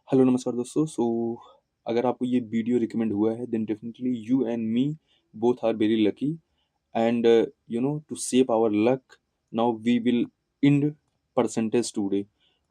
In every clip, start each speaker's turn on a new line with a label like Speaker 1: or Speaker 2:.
Speaker 1: Hello नमस्कार दोस्तों। अगर आपको ये वीडियो रिकमेंड हुआ है then definitely you and me both are very lucky and to save our luck now we will end percentage today.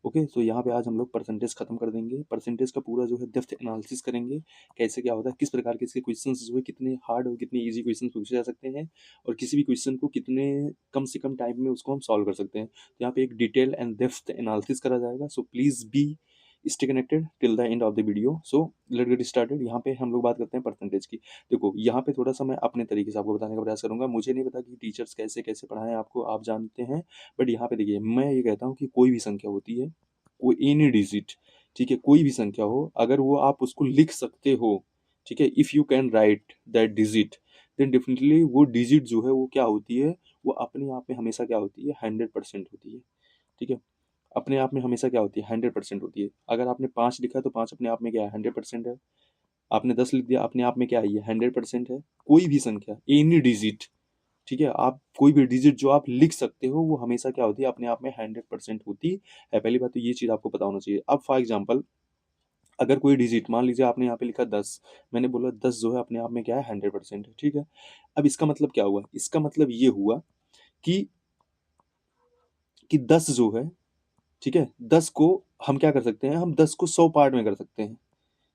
Speaker 1: Okay, तो यहाँ पे आज हम लोग परसेंटेज खत्म कर देंगे। परसेंटेज का पूरा जो है डेप्थ एनालिसिस करेंगे, कैसे क्या होता है, किस प्रकार के इसके क्वेश्चंस जो है कितने हार्ड और कितने इजी क्वेश्चन पूछे जा सकते हैं और किसी भी क्वेश्चन को कितने कम से कम टाइम में उसको हम सॉल्व कर सकते हैं। तो यहाँ पे एक डिटेल एंड डेप्थ एनालिसिस करा जाएगा। So please be stay connected till the end of the video. So let get started. यहाँ पे हम लोग बात करते हैं परसेंटेज की। देखो, यहाँ पे थोड़ा सा मैं अपने तरीके से आपको बताने का प्रयास करूंगा। मुझे नहीं पता कि टीचर्स कैसे कैसे पढ़ाएं आपको, आप जानते हैं। बट यहाँ पे देखिए, मैं ये कहता हूँ कि कोई भी संख्या होती है, कोई एनी डिजिट, ठीक है, कोई भी संख्या हो, अगर वो आप उसको लिख सकते हो, ठीक है, if you can write that digit, then definitely वो डिजिट जो है वो क्या होती है, वो अपने आप में हमेशा क्या होती है, 100% होती है। ठीक है, अपने आप में हमेशा क्या होती है, 100% होती है। अगर आपने 5 लिखा तो 5 अपने आप में क्या है, 100% है। आपने 10 लिख दिया, अपने आप में क्या है, ये 100% है। कोई भी संख्या, एनी डिजिट, ठीक है, आप कोई भी डिजिट जो आप लिख सकते हो वो हमेशा क्या होती है, अपने आप में 100% होती है। पहली बात तो ये चीज़ आपको पता होना चाहिए। अब फॉर एग्जाम्पल, अगर कोई डिजिट, मान लीजिए आपने यहाँ पे लिखा 10, मैंने बोला 10 जो है अपने आप में क्या है, 100% है। ठीक है, अब इसका मतलब क्या हुआ, इसका मतलब ये हुआ कि 10 जो है, ठीक है, 10 को हम क्या कर सकते हैं, हम 10 को 100 पार्ट में कर सकते हैं।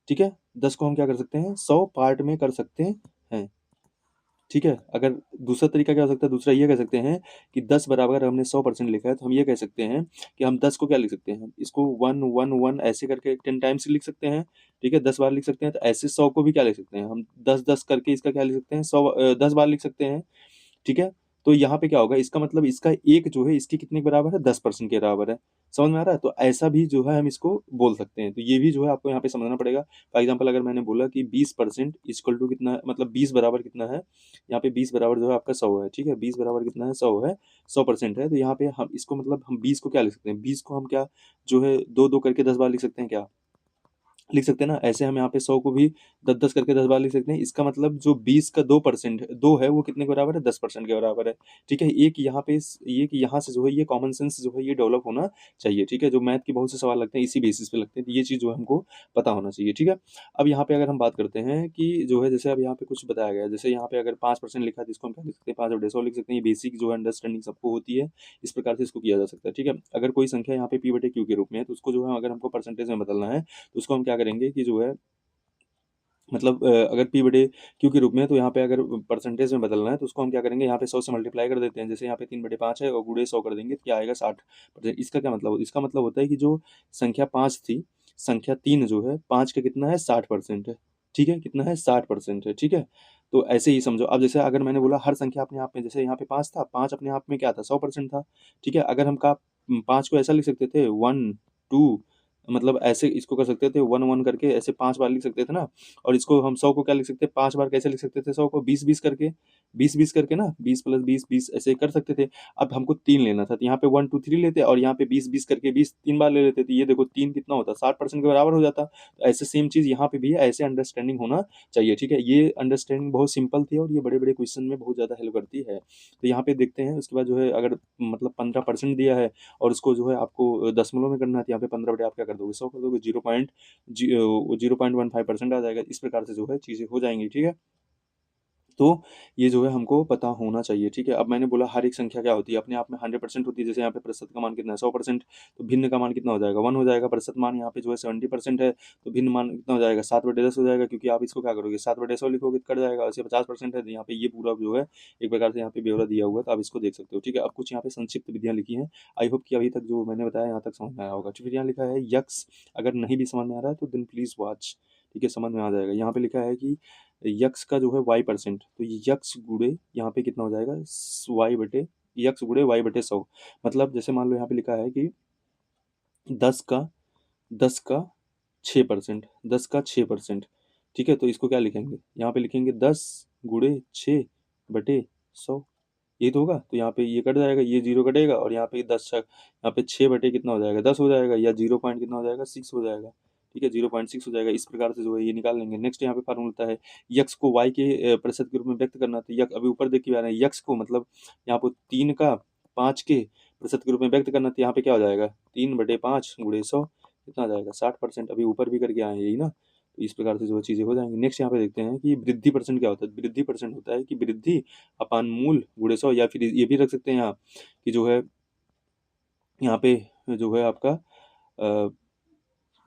Speaker 1: ठीक है, 10 को हम क्या कर सकते हैं, 100 पार्ट में कर सकते हैं। ठीक है, अगर दूसरा तरीका क्या हो सकता है, दूसरा ये कह सकते हैं कि 10 बराबर हमने 100% लिखा है, तो हम ये कह सकते हैं कि हम 10 को क्या लिख सकते हैं, इसको 1 1 1 ऐसे करके 10 टाइम्स लिख सकते हैं। ठीक है, 10 बार लिख सकते हैं। तो ऐसे 100 को भी क्या लिख सकते हैं, हम 10 10 करके इसका क्या लिख सकते हैं, 100 10 बार लिख सकते हैं। ठीक है, तो यहाँ पे क्या होगा, इसका मतलब इसका एक जो है इसके कितने के बराबर है, 10% के बराबर है। समझ में आ रहा है, तो ऐसा भी जो है हम इसको बोल सकते हैं। तो ये भी जो है आपको यहाँ पे समझना पड़ेगा। फॉर एग्जाम्पल, अगर मैंने बोला कि 20% इक्वल टू कितना है, मतलब 20 बराबर कितना है, यहाँ पे 20 बराबर जो है आपका 100 है। ठीक है, 20 बराबर कितना है, 100 है, 100% है। तो यहाँ पे हम इसको मतलब हम 20 को क्या लिख सकते हैं, 20 को हम क्या जो है दो दो करके 10 बार लिख सकते हैं, क्या लिख सकते हैं ना। ऐसे हम यहाँ पे 100 को भी 10 10 करके 10 बार लिख सकते हैं। इसका मतलब जो 20 का 2% दो है वो कितने के बराबर है, 10% के बराबर है। ठीक है, एक यहाँ पे ये कि यहाँ से जो है ये कॉमन सेंस जो है ये डेवलप होना चाहिए। ठीक है, जो मैथ के बहुत से सवाल लगते हैं इसी बेसिस पे लगते हैं, तो ये चीज़ जो है हमको पता होना चाहिए। ठीक है, अब यहाँ पे अगर हम बात करते हैं कि जो है, जैसे अब यहाँ पे कुछ बताया गया है, जैसे यहाँ पे अगर 5% लिखा है तो इसको हम क्या लिख सकते हैं, 5/100 लिख सकते हैं। ये बेसिक जो है अंडरस्टैंडिंग सबको होती है, इस प्रकार से इसको किया जा सकता है। ठीक है, अगर कोई संख्या यहाँ पे p/q के रूप में है, तो उसको जो है अगर हमको परसेंटेज में बदलना है, तो उसको हम क्या करेंगे कि जो है, मतलब अगर p बटे q के रूप में है, तो यहाँ पे अगर परसेंटेज में बदलना है तो उसको हम क्या करेंगे, यहाँ पे 100 से मल्टीप्लाई कर देते हैं। जैसे यहाँ पे 3/5 है और गुणे 100 कर देंगे तो क्या आएगा, 60%। इसका क्या मतलब, इसका मतलब होता है कि जो संख्या 5 थी, संख्या 3 जो है, 5 का कितना है, 60% है। ठीक है, कितना है, 60% है। ठीक है, तो ऐसे ही समझो। अब जैसे अगर मैंने बोला हर संख्या अपने आप में, जैसे यहाँ पे 5 था, 5 अपने आप में क्या था, 100% था। ठीक है, अगर हम का 5 को ऐसा लिख सकते थे, 1 2, मतलब ऐसे इसको कर सकते थे 1 1 करके, ऐसे 5 बार लिख सकते थे ना। और इसको हम 100 को क्या लिख सकते हैं, 5 बार कैसे लिख सकते थे, 100 को 20 20 करके, 20 20 करके ना, 20 + 20 20 ऐसे कर सकते थे। अब हमको 3 लेना था, तो यहाँ पे 1 2 3 लेते और यहाँ पे 20 20 करके 20 3 बार ले लेते, तो ये देखो 3 कितना होता, 60% के बराबर हो जाता। तो ऐसे सेम चीज़ यहाँ पे भी है, ऐसे अंडरस्टैंडिंग होना चाहिए। ठीक है, ये अंडरस्टैंडिंग बहुत सिंपल थी और ये बड़े-बड़े क्वेश्चन में बहुत ज़्यादा हेल्प करती है। तो यहाँ पे देखते हैं, उसके बाद जो है, अगर मतलब 15% दिया है और उसको जो है आपको दशमलव में करना है, तो यहाँ पे 15 बटे आप क्या कर दोगे, 100 कर दोगे, 0.15% आ जाएगा। इस प्रकार से जो है चीज़ें हो जाएंगी। ठीक है, तो ये जो है हमको पता होना चाहिए। ठीक है, अब मैंने बोला हर एक संख्या क्या होती है, अपने आप में 100% होती है। जैसे यहाँ पे प्रतिशत का मान कितना है, 100%, तो भिन्न का मान कितना हो जाएगा, 1 हो जाएगा। प्रतिशत मान यहाँ पे जो है 70% है, तो भिन्न मान कितना हो जाएगा, 7/10 हो जाएगा, क्योंकि आप इसको क्या करोगे, 7/100 लिखोगे तो कट जाएगा। वैसे 50% है, तो यहाँ पे ये पूरा जो है एक प्रकार से यहाँ पे ब्यौरा दिया हुआ है, तो आप इसको देख सकते हो। ठीक है, अब कुछ यहाँ पे संक्षिप्त विधियाँ लिखी हैं। आई होप कि अभी तक जो मैंने बताया यहाँ तक समझ में आया होगा। फिर यहाँ लिखा है यक्स, अगर नहीं भी समझ में आ रहा है तो देन प्लीज वॉच। ठीक है, समझ में आ जाएगा। यहाँ पे लिखा है कि यक्स का जो है y%, तो यक्स गुड़े यहाँ पे कितना हो जाएगा, वाई बटे यक्स गुड़े वाई बटे 100। मतलब जैसे मान लो यहाँ पे लिखा है कि 10 का 10 का 6%, 10 का 6%। ठीक है, तो इसको क्या लिखेंगे, यहाँ पे लिखेंगे 10 गुड़े 6 बटे 100। ये तो होगा, तो यहाँ पे ये कट जाएगा, ये जीरो कटेगा और यहाँ पे 10 यहाँ पे 6 बटे कितना हो जाएगा, 10 हो जाएगा, या 0 पॉइंट कितना हो जाएगा, 6 हो जाएगा। ठीक है, 0.6 हो जाएगा। इस प्रकार से जो है ये निकाल लेंगे। नेक्स्ट यहाँ पे फार्मूला है, यक्स को वाई के प्रतिशत के रूप में व्यक्त करना। तो यक अभी ऊपर देख के आ रहे हैं, यक्स को मतलब यहाँ पे 3 का 5 के प्रतिशत के रूप में व्यक्त करना। तो यहाँ पे क्या हो जाएगा, 3/5 गुणे 100। कितना आ जाएगा 60%। अभी ऊपर भी करके आए हैं यही ना, तो इस प्रकार से जो है चीज़ें हो जाएंगी। नेक्स्ट यहाँ पे देखते हैं कि वृद्धि परसेंट क्या होता है। वृद्धि परसेंट होता है कि वृद्धि अपान मूल गुणे 100, या फिर ये भी रख सकते हैं यहाँ कि जो है यहाँ पे जो है आपका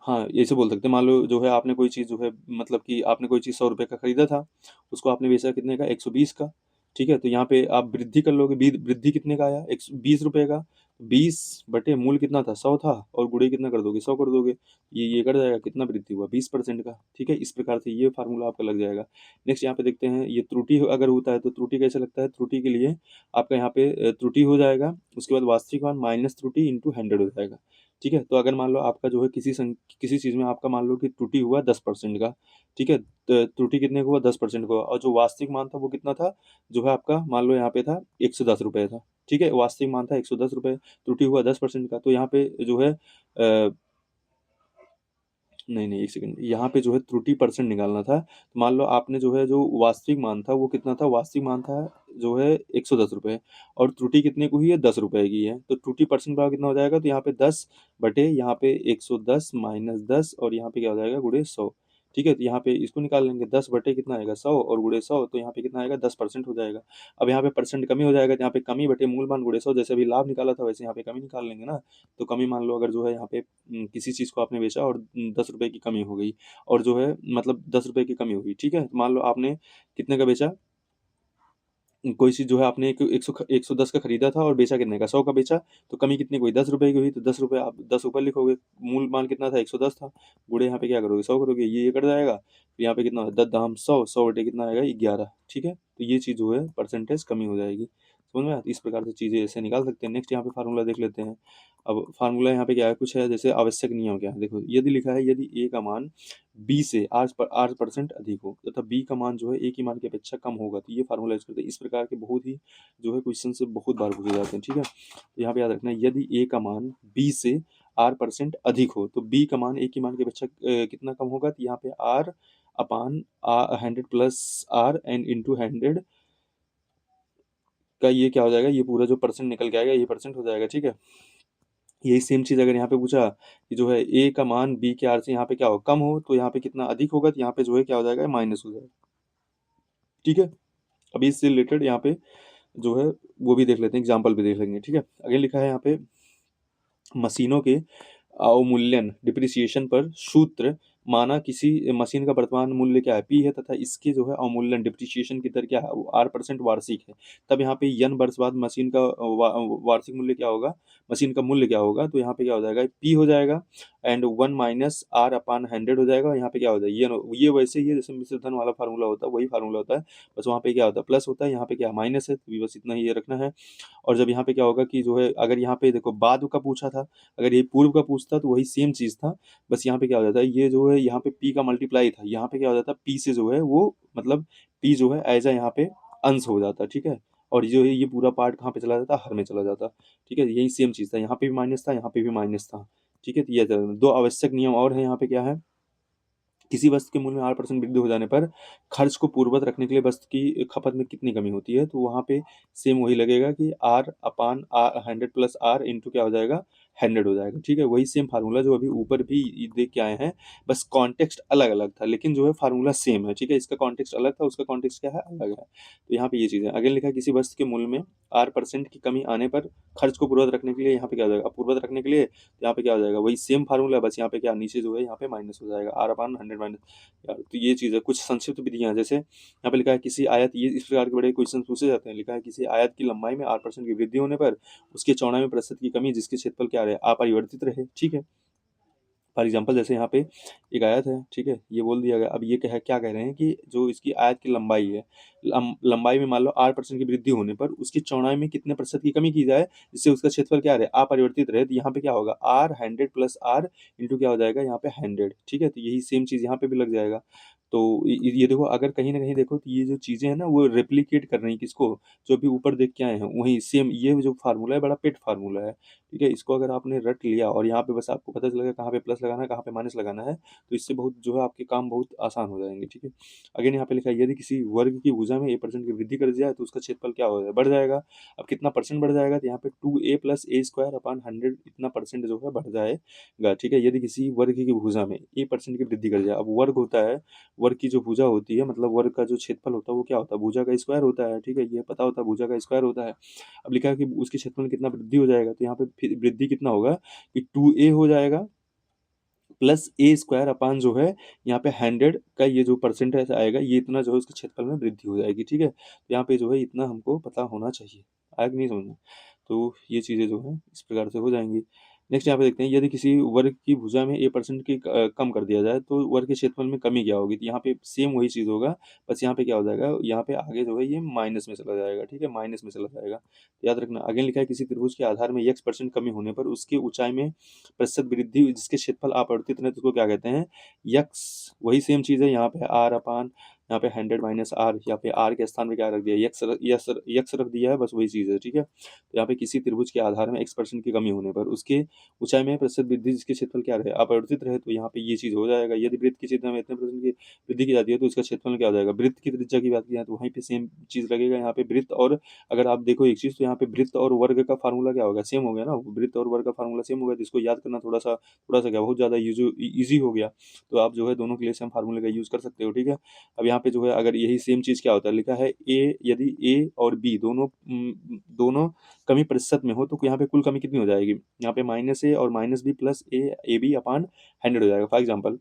Speaker 1: हाँ, ऐसे बोल सकते हैं। मान लो जो है आपने कोई चीज़ जो है मतलब कि आपने कोई चीज़ 100 रुपए का खरीदा था, उसको आपने बेचा कितने का 120 का, ठीक है। तो यहाँ पे आप वृद्धि कर लोगे, वृद्धि कितने का आया 120 रुपए का, 20 बटे मूल कितना था 100 था, और गुणे कितना कर दोगे 100 कर दोगे, ये कट जाएगा, कितना वृद्धि हुआ 20% का, ठीक है। इस प्रकार से ये फार्मूला आपका लग जाएगा। नेक्स्ट यहाँ पे देखते हैं, ये त्रुटि अगर होता है तो त्रुटि कैसे लगता है। त्रुटि के लिए आपका यहाँ पे त्रुटि हो जाएगा, उसके बाद वास्तविक मान माइनस त्रुटि इंटू 100 हो जाएगा, ठीक है। तो अगर मान लो आपका जो है किसी चीज़ में आपका मान लो कि त्रुटि हुआ 10% का, ठीक है। त्रुटि कितने का हुआ 10% का हुआ, और जो वास्तविक मान था वो कितना था, जो है आपका मान लो यहाँ पे था 110 रुपये था, ठीक है। वास्तविक मान था 110 रुपये, त्रुटि हुआ 10% का, तो यहाँ पे जो है नहीं नहीं, एक सेकंड, यहाँ पे जो है त्रुटि परसेंट निकालना था। तो मान लो आपने जो है जो वास्तविक मान था वो कितना था, वास्तविक मान था जो है 110 रुपये, और त्रुटि कितने को हुई है 10 रुपये की है, तो त्रुटि परसेंट भाव कितना हो जाएगा, तो यहाँ पे 10 बटे यहाँ पे 110 माइनस 10, और यहाँ पे क्या हो जाएगा गुणे 100, ठीक है। तो यहाँ पे इसको निकाल लेंगे, 10 बटे कितना आएगा 100 और गुणे 100, तो यहाँ पे कितना आएगा 10% हो जाएगा। अब यहाँ पे परसेंट कमी हो जाएगा, तो यहाँ पे कमी बटे मूल मान गुणे 100, जैसे अभी लाभ निकाला था वैसे यहाँ पे कमी निकाल लेंगे ना। तो कमी मान लो अगर जो है यहाँ पे किसी चीज़ को आपने बेचा और 10 रुपये की कमी हो गई, और जो है मतलब 10 रुपये की कमी हुई, ठीक है। तो मान लो आपने कितने का बेचा, कोई चीज़ जो है आपने एक 110 का खरीदा था और बेचा कितने का 100 का बेचा, तो कमी कितने की हुई 10 रुपये की हुई, तो 10 रुपये आप 10 ऊपर लिखोगे, मूल मान कितना था 110 था, गुणे यहाँ पे क्या करोगे 100 करोगे, ये कट जाएगा, फिर यहाँ पे कितना 10 दाम 100, 100 बटे कितना आएगा 11, ठीक है। तो ये चीज़ जो है परसेंटेज कमी हो जाएगी, समझ में आती। इस प्रकार से चीज़ें ऐसे निकाल सकते हैं। नेक्स्ट यहाँ पे फार्मूला देख लेते हैं। अब फार्मूला यहाँ पे क्या है, कुछ है जैसे आवश्यक नियम क्या है, देखो यदि लिखा है यदि ए का मान बी से 8% अधिक हो तथा बी का मान जो है ए की मान की अपेक्षा कम होगा, तो ये फार्मूला यूज करते हैं। इस प्रकार के बहुत ही जो है क्वेश्चन से बहुत बार पूछे जाते हैं, ठीक है। तो यहाँ पे याद रखना है, यदि ए का मान बी से R% अधिक हो, तो बी का मान ए की मान की अपेक्षा कितना कम होगा, तो यहाँ पे R upon 100 plus R and into 100 का ये क्या हो जाएगा, ये पूरा जो परसेंट निकल के आएगा ये परसेंट हो जाएगा, ठीक है। यही सेम चीज़ अगर यहाँ पे पूछा कि जो है ए का मान बी के आर से यहाँ पे क्या हो कम हो, तो यहाँ पे कितना अधिक होगा, तो यहाँ पे जो है क्या हो जाएगा माइनस हो जाएगा, ठीक है। अभी इससे रिलेटेड यहाँ पे जो है वो भी देख लेते हैं, एग्जाम्पल भी देख लेंगे, ठीक है। आगे लिखा है यहाँ पे मशीनों के अवमूल्यन डिप्रिसिएशन पर सूत्र, माना किसी मशीन का वर्तमान मूल्य क्या है पी है, तथा इसके जो है अवमूल्यन डिप्रिसिएशन की दर क्या है वो 8% वार्षिक है। तब यहाँ पे यन वर्ष बाद मशीन का वार्षिक मूल्य क्या होगा, मशीन का मूल्य क्या होगा, तो यहाँ पे क्या हो जाएगा पी हो जाएगा एंड 1 माइनस R अपान 100 हो जाएगा, और यहाँ पे क्या हो जाएगा ये वैसे ही है जैसे मिश्र धन वाला फार्मूला होता है वही फार्मूला होता है, बस वहाँ पे क्या होता है प्लस होता है, यहाँ पे क्या माइनस है, तो बस इतना ही ये रखना है। और जब यहाँ पे क्या होगा कि जो है अगर यहाँ पे देखो बाद का पूछा था, अगर ये पूर्व का पूछता तो वही सेम चीज़ था, बस यहाँ पे क्या हो जाता है ये जो है यहाँ पे पी का मल्टीप्लाई था, यहाँ पे क्या हो जाता है पी से जो है वो मतलब पी जो है एज यहाँ पे अंश हो जाता, ठीक है। और जो है ये पूरा पार्ट कहाँ पे चला जाता हर में चला जाता, ठीक है। यही सेम चीज़ था, यहाँ पे भी माइनस था यहाँ पे भी माइनस था, ठीक है। तो ये दो आवश्यक नियम और है यहाँ पे क्या है, किसी वस्तु के मूल्य में 8% वृद्धि हो जाने पर खर्च को पूर्ववत रखने के लिए वस्तु की खपत में कितनी कमी होती है, तो वहाँ पे सेम वही लगेगा कि R अपान 100 प्लस R इंटू क्या हो जाएगा 100 हो जाएगा, ठीक है। वही सेम फार्मूला जो अभी ऊपर भी देख के आए हैं, बस कॉन्टेक्स्ट अलग अलग था, लेकिन जो है फार्मूला सेम है, ठीक है। इसका कॉन्टेक्स्ट अलग था, उसका कॉन्टेक्स्ट क्या है अलग है, तो यहाँ पे ये चीज़ है। अगले लिखा है किसी वस्तु के मूल्य में 8% की कमी आने पर खर्च को पूर्ववत रखने के लिए यहाँ पे क्या हो जाएगा, पूर्ववत रखने के लिए यहाँ पे क्या हो जाएगा वही सेम फार्मूला, बस यहाँ पे क्या नीचे जो है यहाँ पे माइनस हो जाएगा R अपान 100 माइनस, यार तो ये चीज़ है। कुछ संक्षिप्त विधियां हैं, जैसे यहाँ पे लिखा है किसी आयत, ये इस प्रकार के बड़े क्वेश्चन पूछे जाते हैं, लिखा है किसी आयत की लंबाई में 8% की वृद्धि होने पर उसके चौड़ाई में प्रतिशत की कमी जिसके क्षेत्रफल क्या रहे अपरिवर्तित रहे, ठीक है। फॉर एग्जाम्पल जैसे यहाँ पे एक आयत है, ठीक है, ये बोल दिया गया। अब ये क्या कह रहे हैं कि जो इसकी आयत की लंबाई है, लंबाई में मान लो 8% की वृद्धि होने पर उसकी चौड़ाई में कितने प्रतिशत की कमी की जाए जिससे उसका क्षेत्रफल क्या रहे अपरिवर्तित रहे, तो यहाँ पे क्या होगा R 100 प्लस R इंटू क्या हो जाएगा यहाँ पे 100, ठीक है। तो यही सेम चीज़ यहाँ पे भी लग जाएगा, तो ये देखो, अगर कहीं न कहीं देखो तो ये जो चीज़ें हैं ना वो रेप्लिकेट कर रही हैं किसको? जो अभी ऊपर देख के आए हैं, वही सेम ये जो फ़ॉर्मूला है बड़ा पेट फ़ॉर्मूला है, ठीक है? इसको अगर आपने रट लिया और यहाँ पे बस आपको पता चलेगा कहाँ पे प्लस लगाना है, कहाँ पे माइनस लगाना है, तो इससे बहुत जो है आपके काम बहुत आसान हो जाएँगे, ठीक है? अगेन यहाँ पे लिखा है यदि किसी वर्ग की भुजा में a% की वृद्धि कर दी जाए तो उसका क्षेत्रफल क्या हो जाएगा? बढ़ जाएगा। अब कितना परसेंट बढ़ जाएगा? तो यहाँ पे 2a + a² अपॉन 100 इतना परसेंट जो है बढ़ जाएगा, ठीक है? यदि किसी वर्ग की भुजा में a% की वृद्धि कर दी जाए, अब वर्ग होता है, वर्ग की जो भुजा होती है मतलब वर्ग का जो क्षेत्रफल होता है वो क्या होता है? भुजा का स्क्वायर होता है, ठीक है? ये पता होता है भुजा का स्क्वायर होता है। अब लिखा है कि उसके क्षेत्रफल में कितना वृद्धि हो जाएगा, तो यहाँ पे फिर वृद्धि कितना होगा कि 2a हो जाएगा प्लस ए स्क्वायर अपान जो है यहाँ पे 100 का ये जो परसेंटेज आएगा, ये इतना जो है उसके क्षेत्रफल में वृद्धि हो जाएगी, ठीक है? तो यहाँ पे जो है इतना हमको पता होना चाहिए। आया कि नहीं समझ में? तो ये चीज़ें जो हैं इस प्रकार से हो जाएँगी। नेक्स्ट यहाँ पे देखते हैं यदि किसी वर्ग की भुजा में a% की कम कर दिया जाए तो वर्ग के क्षेत्रफल में कमी क्या होगी? तो यहाँ पे सेम वही चीज़ होगा, बस यहाँ पे क्या हो जाएगा, यहाँ पे आगे जो है ये माइनस में चला जाएगा, ठीक है? माइनस में चला जाएगा। तो याद रखना, आगे लिखा है किसी त्रिभुज के आधार में x% कमी होने पर उसकी ऊँचाई में प्रतिशत वृद्धि जिसके क्षेत्रफल अपरिवर्तित रहे तो उसको क्या कहते हैं? यक्स। वही सेम चीज़ है यहाँ पे r अपान यहाँ पे 100 माइनस r, यहाँ पे r के स्थान पे क्या रख दिया? यक्स रख दिया है, बस वही चीज़ है, ठीक है? तो यहाँ पे किसी त्रिभुज के आधार में x% की कमी होने पर उसके ऊंचाई में प्रतिशत वृद्धि जिसके क्षेत्रफल क्या रहे? अपरिवर्तित रहे, तो यहाँ पे ये चीज़ हो जाएगा। यदि वृत्त की क्षेत्र में इतने परसेंट की वृद्धि की जाती है तो उसका क्षेत्रफल क्या हो जाएगा? वृत्त की त्रिज्या की बात की जाए तो वहीं पे सेम चीज़ लगेगा यहाँ पे वृत्त और अगर आप देखो एक चीज़, तो यहाँ पे वृत्त और वर्ग का फार्मूला क्या होगा? सेम हो गया ना, वृत्त और वर्ग का फार्मूला सेम हो गया, तो इसको याद करना थोड़ा सा क्या बहुत ज़्यादा ईज़ी हो गया। तो आप जो है दोनों के लिए सेम फार्मूले का यूज़ कर सकते हो, ठीक है? अब यहाँ पे जो है अगर यही सेम चीज़ क्या होता है, लिखा है यदि ए और बी दोनों कमी प्रतिशत में हो तो यहाँ पे कुल कमी कितनी हो जाएगी? यहाँ पे -a और -b प्लस ab अपान 100 हो जाएगा। फॉर एग्जाम्पल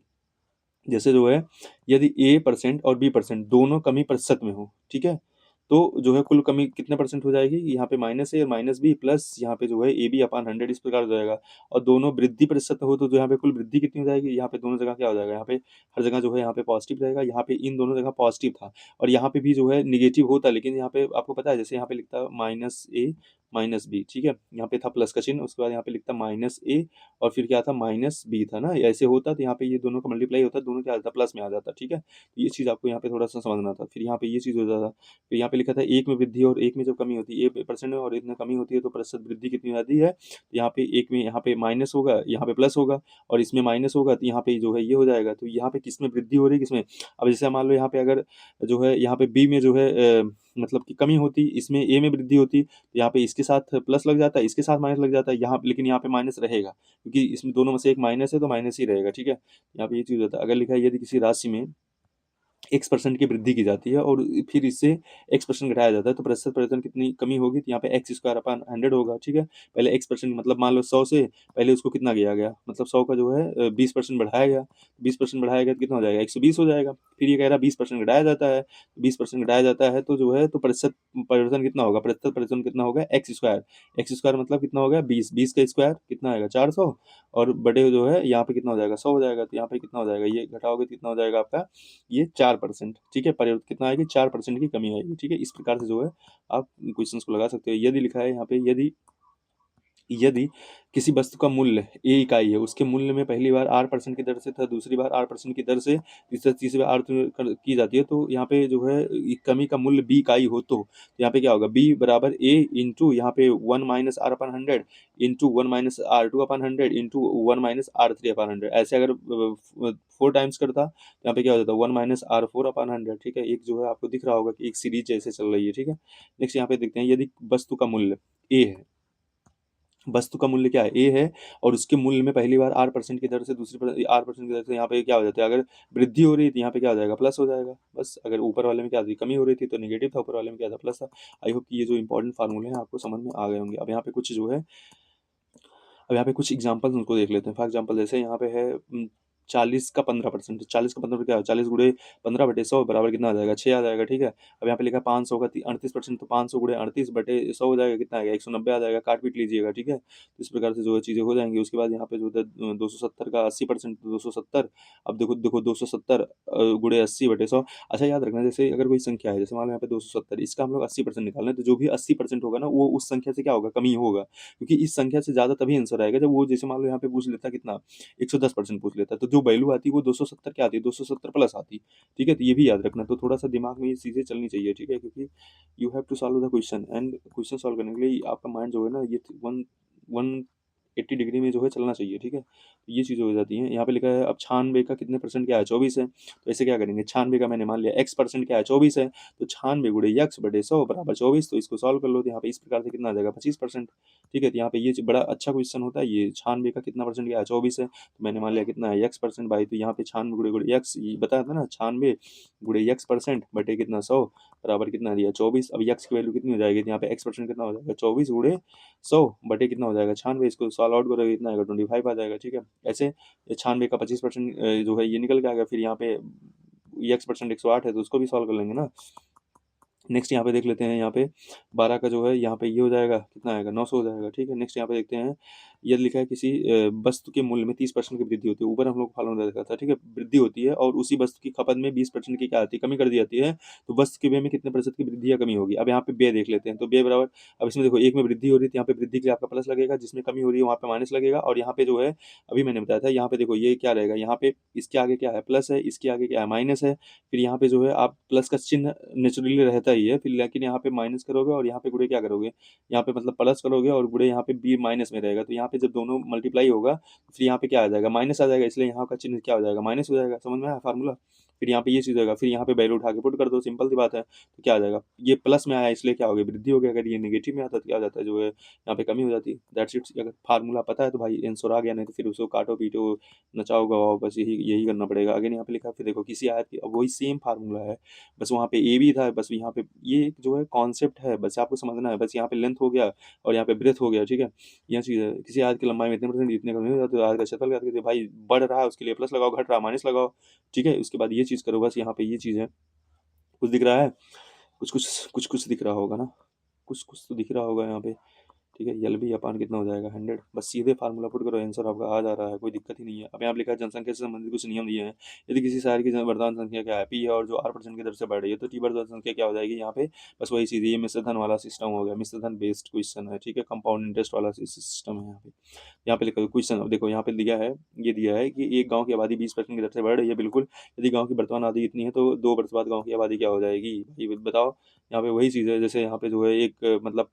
Speaker 1: जैसे जो है यदि a% और b% दोनों कमी प्रतिशत में हो, ठीक है? तो जो है कुल कमी कितने परसेंट हो जाएगी? यहाँ पे -a और -b प्लस यहाँ पे जो है ab अपान 100 इस प्रकार हो जाएगा और दोनों वृद्धि प्रतिशत हो तो जो यहाँ पे कुल वृद्धि कितनी हो जाएगी? यहाँ पे दोनों जगह क्या हो जाएगा? यहाँ पे हर जगह जो है यहाँ पे पॉजिटिव रहेगा, यहाँ पे इन दोनों जगह पॉजिटिव था और यहाँ पे भी जो है नेगेटिव होता, लेकिन यहाँ पे आपको पता है जैसे यहाँ पे लिखता -a -b, ठीक है? यहाँ पे था प्लस का चिन्ह, उसके बाद यहाँ पे लिखता -a और फिर क्या था -b था ना, ऐसे होता तो यहाँ पे ये दोनों का मल्टीप्लाई होता, दोनों क्या आ जाता? प्लस में आ जाता, ठीक है? तो ये चीज़ आपको यहाँ पे थोड़ा-सा समझना था। फिर यहाँ पे ये चीज़ हो जाता, फिर यहाँ पे लिखा था 1 में वृद्धि और 1 में जब कमी होती है, ए परसेंट में और 1 में कमी होती है तो प्रतिशत वृद्धि कितनी हो जाती है? तो यहाँ पे 1 में यहाँ पे माइनस होगा, यहाँ पे प्लस होगा और इसमें माइनस होगा तो यहाँ पे जो है ये हो जाएगा। तो यहाँ पे किसमें वृद्धि हो रही है, किसमें? अब जैसे मान लो यहाँ पे अगर जो है यहाँ पे बी में जो है मतलब कि कमी होती, इसमें ए में वृद्धि होती, तो यहाँ पे इसके साथ प्लस लग जाता है, इसके साथ माइनस लग जाता है, यहाँ लेकिन यहाँ पे माइनस रहेगा क्योंकि इसमें दोनों में से एक माइनस है तो माइनस ही रहेगा, ठीक है? यहाँ पे ये चीज़ होता है। अगर लिखा है यदि किसी राशि में x% की वृद्धि की जाती है और फिर इससे x% घटाया जाता है तो प्रतिशत परिवर्तन कितनी कमी होगी? तो यहाँ पे x² अपान 100 होगा, ठीक है? पहले x% मतलब मान लो 100 से पहले उसको कितना किया गया, मतलब 100 का जो है 20% बढ़ाया गया, 20% बढ़ाया गया तो कितना हो जाएगा? 120 हो जाएगा। फिर ये कह रहा है 20% घटाया जाता है, 20% घटाया जाता है तो जो है तो प्रतिशत परिवर्तन कितना होगा? प्रतिशत परिवर्तन कितना होगा? x² मतलब कितना हो गया? 20, 20 का स्क्वायर कितना आएगा? 400 और बटे जो है यहाँ पे कितना हो जाएगा? 100 हो जाएगा, तो यहाँ पे कितना हो जाएगा? ये घटाओगे तो कितना हो जाएगा आपका? ये 4%, ठीक है? परिवर्तन कितना आएगी? 4% की कमी आएगी, ठीक है? इस प्रकार से जो है आप क्वेश्चंस को लगा सकते हो। यदि लिखा है यहाँ पे यदि यदि किसी वस्तु का मूल्य ए इकाई है, उसके मूल्य में पहली बार r% की दर से तथा दूसरी बार r% की दर से तीसरी बार की जाती है तो यहाँ पे जो है कमी का मूल्य b इकाई हो तो यहाँ पे क्या होगा? b बराबर a इंटू यहाँ पे 1 माइनस r अपन 100 इंटू 1 माइनस r2 अपन 100 इंटू 1 माइनस r3 अपन 100, ऐसे अगर 4 टाइम्स करता तो यहाँ पे क्या हो जाता? 1 माइनस r4 अपन 100, ठीक है? एक जो है आपको दिख रहा होगा कि एक सीरीज जैसे चल रही है, ठीक है? नेक्स्ट यहाँ पे देखते हैं यदि वस्तु का मूल्य a है, वस्तु का मूल्य क्या है? ए है और उसके मूल्य में पहली बार r% की दर से दूसरी r% की दर से यहाँ पे क्या हो जाता है? अगर वृद्धि हो रही थी यहाँ पे क्या हो जाएगा? प्लस हो जाएगा। बस अगर ऊपर वाले में क्या थी? कमी हो रही थी तो नेगेटिव था, ऊपर वाले में क्या था? प्लस था। आई होप कि ये जो इंपॉर्टेंट फार्मूले हैं आपको समझ में आ गए होंगे। अब यहाँ पे कुछ जो है अब यहाँ पे कुछ एग्जांपल्स उनको देख लेते हैं। फॉर एग्जांपल जैसे यहाँ पे है 40 का 15%, तो 40 का 15 क्या है? 40 गुणे 15 बटे 100 बराबर कितना आ जाएगा? 6 आ जाएगा, ठीक है? अब यहाँ पे लिखा है 500 का 38%, तो 500 गुणे 38 बटे 100 हो जाएगा, कितना आएगा? 190 आ जाएगा, काट पीट लीजिएगा, ठीक है? तो इस प्रकार से जो है चीज़ें हो जाएंगी। उसके बाद यहाँ पे जो है 270 का 80%, 270। अब देखो देखो 270 गुणे 80 बटे 100। अच्छा याद रखना, जैसे अगर कोई संख्या है, जैसे मान लो यहाँ पे 270, इसका हम लोग 80% निकालना है, तो जो भी 80% होगा ना वो उस संख्या से क्या होगा? कमी होगा, क्योंकि इस संख्या से ज़्यादा तभी आंसर आएगा जब वो, जैसे मान लो यहाँ पे पूछ लेता कितना 110% पूछ लेता तो जो वैल्यू आती है वो 270 क्या आती है, 270 प्लस आती है। ठीक है, तो ये भी याद रखना। तो थोड़ा सा दिमाग में ये चीज़ें चलनी चाहिए, ठीक है, क्योंकि you have to solve the question, and question solve करने के लिए आपका माइंड जो है ना, ये 180 डिग्री में जो है चलना चाहिए। ठीक है, तो ये चीज़ें हो जाती हैं। यहाँ पे लिखा है अब 96 का कितने परसेंट क्या है, 24 है। तो ऐसे क्या करेंगे, 96 का मैंने मान लिया x परसेंट क्या है, 24 है, तो 96 गुणे x बटे 100 बराबर 24। तो इसको सॉल्व कर लो, तो यहाँ पे इस प्रकार से कितना आ जाएगा, 25%। ठीक है, तो यहाँ पे ये बड़ा अच्छा क्वेश्चन होता है ये। 96 का कितना परसेंट क्या है, 24 है, तो मैंने मान लिया कितना है, x परसेंट भाई। तो यहाँ पे 96 गुणे गुणे x, ये बताया था ना, 96 गुणे x परसेंट बटे कितना, 100 बराबर कितना दिया, 24। अब x की वैल्यू कितनी हो जाएगी, तो यहाँ पे x परसेंट कितना हो जाएगा, 24 गुणे 100 बटे कितना हो जाएगा, 96। इसको सॉल्व आउट करोगे कितना आएगा, 25 आ जाएगा। ठीक है, ऐसे 96 का 25% जो है ये निकल के आएगा। फिर यहाँ पे x परसेंट 108 है, तो उसको भी सॉल्व कर लेंगे ना। नेक्स्ट यहाँ पे देख लेते हैं, यहाँ पे 12 का जो है यहाँ पे ये हो जाएगा, कितना आएगा, 900 हो जाएगा। ठीक है, नेक्स्ट यहाँ पे देखते हैं, ये लिखा है किसी वस्तु के मूल्य में 30% की वृद्धि होती है। ऊपर हम लोग फॉर्मूला देखा था, ठीक है, वृद्धि होती है और उसी वस्तु की खपत में 20% की क्या आती है, कमी कर दी जाती है। तो वस्तु के व्यय में कितने प्रतिशत की वृद्धि या कमी होगी। अब यहाँ पे व्यय देख लेते हैं, तो व्यय बराबर, अब इसमें देखो एक में वृद्धि हो रही है, यहाँ पे वृद्धि के लिए आपका प्लस लगेगा, जिसमें कमी हो रही है वहाँ पे माइनस लगेगा। और यहाँ पे जो है अभी मैंने बताया था, यहाँ पे देखो ये क्या रहेगा, यहाँ पे इसके आगे क्या है, प्लस है, इसके आगे क्या है, माइनस है। फिर यहाँ पे जो है आप प्लस का चिन्ह नेचुरली रहता ही है, फिर लेकिन यहाँ पे माइनस करोगे और यहाँ पे गुणे क्या करोगे, यहाँ पे मतलब प्लस करोगे और गुणे यहाँ पे बी माइनस में रहेगा। तो यहाँ पे जब दोनों मल्टीप्लाई होगा फिर यहाँ पे क्या आ जाएगा, माइनस आ जाएगा, इसलिए यहाँ का चिन्ह क्या हो जाएगा, माइनस हो जाएगा। समझ में आया फार्मूला। फिर यहाँ पे ये चीज़ होगा, फिर यहाँ पे वैल्यू उठा के पुट कर दो, सिंपल सी बात है। तो क्या आ जाएगा, ये प्लस में आया इसलिए क्या हो गया, वृद्धि हो गया। अगर ये नेगेटिव में आता तो क्या हो जाता है, जो है यहाँ पे कमी हो जाती है। That's it. अगर फार्मूला पता है तो भाई आंसर आ गया, नहीं तो फिर उसको काटो पीटो नचाओ गवाओ, बस यही यही करना पड़ेगा। अगर यहाँ पे लिखा फिर देखो किसी आयत की, अब वही सेम फार्मूला है, बस वहाँ पे ए भी था, बस यहाँ पे ये जो है कॉन्सेप्ट है, बस आपको समझना है। बस यहाँ पे लेंथ हो गया और यहाँ पे ब्रेथ हो गया। ठीक है, यह चीज़ है। किसी आयत की लंबाई में इतने परसेंट इतने कमी हो जाती है, आयत का क्षेत्रफल याद कीजिए भाई, बढ़ रहा है उसके लिए प्लस लगाओ, घट रहा है माइनस लगाओ। ठीक है, उसके बाद ये चीज़ करो, बस यहाँ पे ये चीज़ है। कुछ दिख रहा है, कुछ दिख रहा होगा ना, कुछ तो दिख रहा होगा यहाँ पे। ठीक है, यल भी अपान कितना हो जाएगा, 100। बस सीधे फार्मूला पुट करो, आंसर आपका आ जा रहा है, कोई दिक्कत ही नहीं है। अब यहाँ पे लिखा है जनसंख्या से संबंधित कुछ नियम दिए हैं। यदि किसी शहर की वर्तमान संख्या क्या है, पी है, और जो 8% की दर से बढ़ रही है, तो टी वर्तमान संख्या क्या हो जाएगी। यहाँ पे बस वही चीज़ है, ये मिश्र धन वाला सिस्टम हो गया, मिश्र धन बेस्ड क्वेश्चन है। ठीक है, कंपाउंड इंटरेस्ट वाला सिस्टम है यहाँ पे लिखा क्वेश्चन। अब देखो यहाँ पे दिया है, ये दिया है कि एक गाँव की आबादी 20% की दर से बढ़ रही है, बिल्कुल। यदि गाँव की वर्तमान आबादी इतनी है तो 2 वर्ष बाद गाँव की आबादी क्या हो जाएगी, भाई बताओ। यहाँ पे वही चीज़ है, जैसे यहाँ पे जो है एक मतलब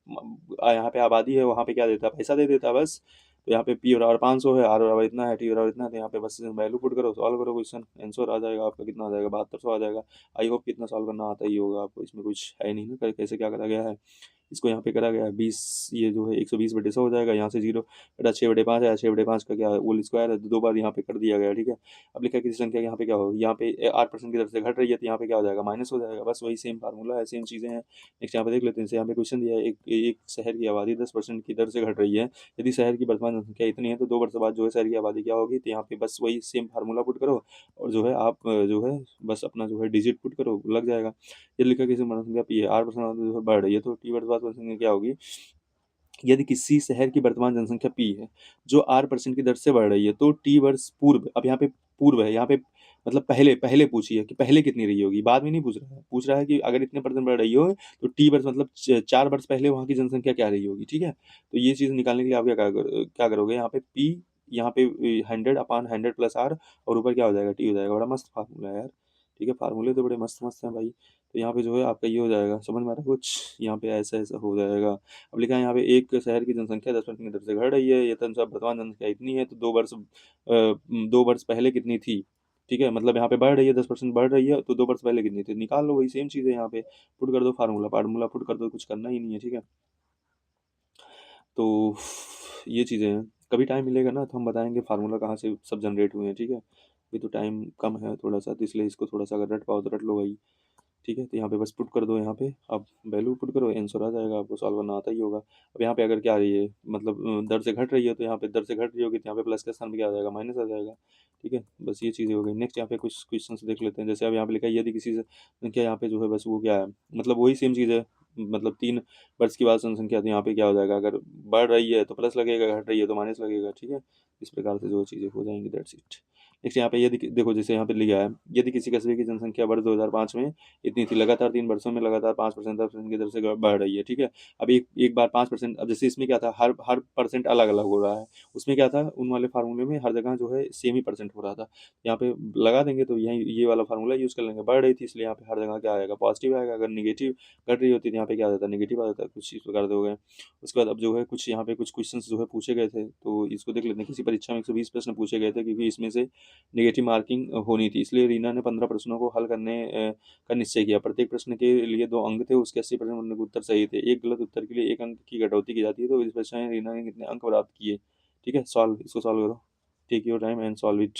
Speaker 1: यहाँ पे आबादी है, वहाँ पे क्या देता है, पैसा दे देता है बस। तो यहाँ पे पी बराबर 500 है, आर बराबर इतना है, टी बराबर इतना है, तो यहाँ पे बस वैल्यू पुट करो, सॉल्व करो क्वेश्चन, आंसर आ जाएगा आपका। कितना आ जाएगा, 7200 आ जाएगा। आई होप कितना सॉल्व करना आता ही होगा आपको, इसमें कुछ है नहीं ना कैसे क्या करा गया है। इसको यहाँ पे करा गया है 20, ये जो है 120/100 हो जाएगा। यहाँ से 0/6/5 है, 6/5 का क्या होल स्क्वायर है, 2 बार यहाँ पे कर दिया गया। ठीक है, अब लिखा है किसी संख्या यहाँ पे क्या हो, यहाँ पे 8% की तरफ से घट रही है, तो यहाँ पे क्या हो जाएगा, माइनस हो जाएगा। बस वही सेम फार्मूला है, सेम चीज़ें हैं। नेक्स्ट यहाँ पे देख लेते हैं, यहाँ पे क्वेश्चन दिया है, एक शहर की आबादी 10% की दर से घट रही है। यदि शहर की वर्तमान जनसंख्या इतनी है तो 2 वर्ष बाद जो है शहर की आबादी क्या होगी। तो यहाँ पे बस वही सेम फार्मूला पुट करो और जो है आप जो है बस अपना जो है डिजिट पुट करो, लग जाएगा। ये लिखा किसी जनसंख्या पी है, 8% जो है बढ़ रही है, तो टी वर्ष बाद जनसंख्या क्या होगी। यदि किसी शहर की वर्तमान जनसंख्या पी है जो 8% की दर से बढ़ रही है, तो टी वर्ष पूर्व, अब यहाँ पे पूर्व है, यहाँ पे मतलब पहले पहले पूछी है कि पहले कितनी रही होगी, बाद में नहीं पूछ रहा है। पूछ रहा है कि अगर इतने परसेंट बढ़ रही हो तो टी वर्ष मतलब 4 वर्ष पहले वहाँ की जनसंख्या क्या रही होगी। ठीक है, तो ये चीज़ निकालने के लिए आप क्या करोगे, यहाँ पे पी, यहाँ पे 100/100 प्लस आर, और ऊपर क्या हो जाएगा, टी हो जाएगा। बड़ा मस्त फार्मूला है यार। ठीक है, फार्मूले तो बड़े मस्त मस्त हैं भाई। तो यहाँ पे जो है आपका ये हो जाएगा, समझ में आ रहा है कुछ, यहाँ पे ऐसा ऐसा हो जाएगा। अब लिखा है यहाँ पे एक शहर की जनसंख्या 10% की दर से घट रही है, ये अनुसार वर्तमान जनसंख्या इतनी है, तो 2 वर्ष पहले कितनी थी। ठीक है, मतलब यहाँ पे बढ़ रही है, 10% बढ़ रही है, तो 2 वर्ष पहले कितनी थी, निकाल लो। वही सेम चीज़ है, यहाँ पे पुट कर दो फार्मूला, फार्मूला पुट कर दो, कुछ करना ही नहीं है। ठीक है, तो ये चीज़ें हैं। कभी टाइम मिलेगा ना तो हम बताएंगे फार्मूला कहाँ से सब जनरेट हुए हैं। ठीक है, अभी तो टाइम कम है थोड़ा सा, तो इसलिए इसको थोड़ा सा अगर रट पाओ तो रट लो भाई। ठीक है, तो यहाँ पे बस पुट कर दो, यहाँ पे आप वैल्यू पुट करो, आंसर आ जाएगा, आपको सॉल्व करना आता ही होगा। अब यहाँ पे अगर क्या आ रही है, मतलब दर से घट रही है, तो यहाँ पे दर से घट रही होगी, तो यहाँ पे प्लस के स्थान पे क्या आ जाएगा, माइनस आ जाएगा। ठीक है, बस ये चीज़ें हो गई। नेक्स्ट यहाँ पे कुछ क्वेश्चन देख लेते हैं। जैसे अब यहाँ पे लिखा है, यदि किसी से क्या, यहाँ पे जो है बस वो क्या है, मतलब वही सेम चीज़ है, मतलब 3 वर्ष की बाद जनसंख्या, तो यहाँ पे क्या हो जाएगा, अगर बढ़ रही है तो प्लस लगेगा, घट रही है तो माइनस लगेगा। ठीक है, इस प्रकार से जो चीज़ें हो जाएंगी, दैट्स इट। नेक्स्ट यहाँ पे यदि देखो जैसे यहाँ पे लिखा है, यदि किसी कस्बे की जनसंख्या वर्ष 2005 में इतनी थी, लगातार 3 वर्षों में लगातार 5% की दर से बढ़ रही है, ठीक है। अब एक बार 5%, अब जैसे इसमें क्या था, हर परसेंट अलग अलग हो रहा है, उसमें क्या था, उन वाले फार्मूले में हर जगह जो है सेम ही परसेंट हो रहा था। यहाँ पे लगा देंगे तो यही ये वाला फार्मूला यूज़ कर लेंगे, बढ़ रही थी इसलिए यहाँ पे हर जगह क्या आएगा, पॉजिटिव आएगा। अगर निगेटिव घट रही होती तो यहाँ पे क्या आ जाता, नेगेटिव आ जाता, कुछ इस प्रकार से हो गए। उसके बाद अब जो है कुछ यहाँ पे कुछ क्वेश्चंस जो है पूछे गए थे, तो इसको देख लेते हैं। किसी परीक्षा में 120 प्रश्न पूछे गए थे, क्योंकि इसमें से नेगेटिव मार्किंग होनी थी, इसलिए रीना ने 15 प्रश्नों को हल करने का निश्चय किया। प्रत्येक प्रश्न के लिए 2 अंक थे, उसके 80% उत्तर सही थे। एक गलत उत्तर के लिए 1 अंक की कटौती की जाती है। तो इस परीक्षा में रीना ने कितने अंक प्राप्त किए? ठीक है, सॉल्व, इसको सॉल्व करो। Take your time and solve it.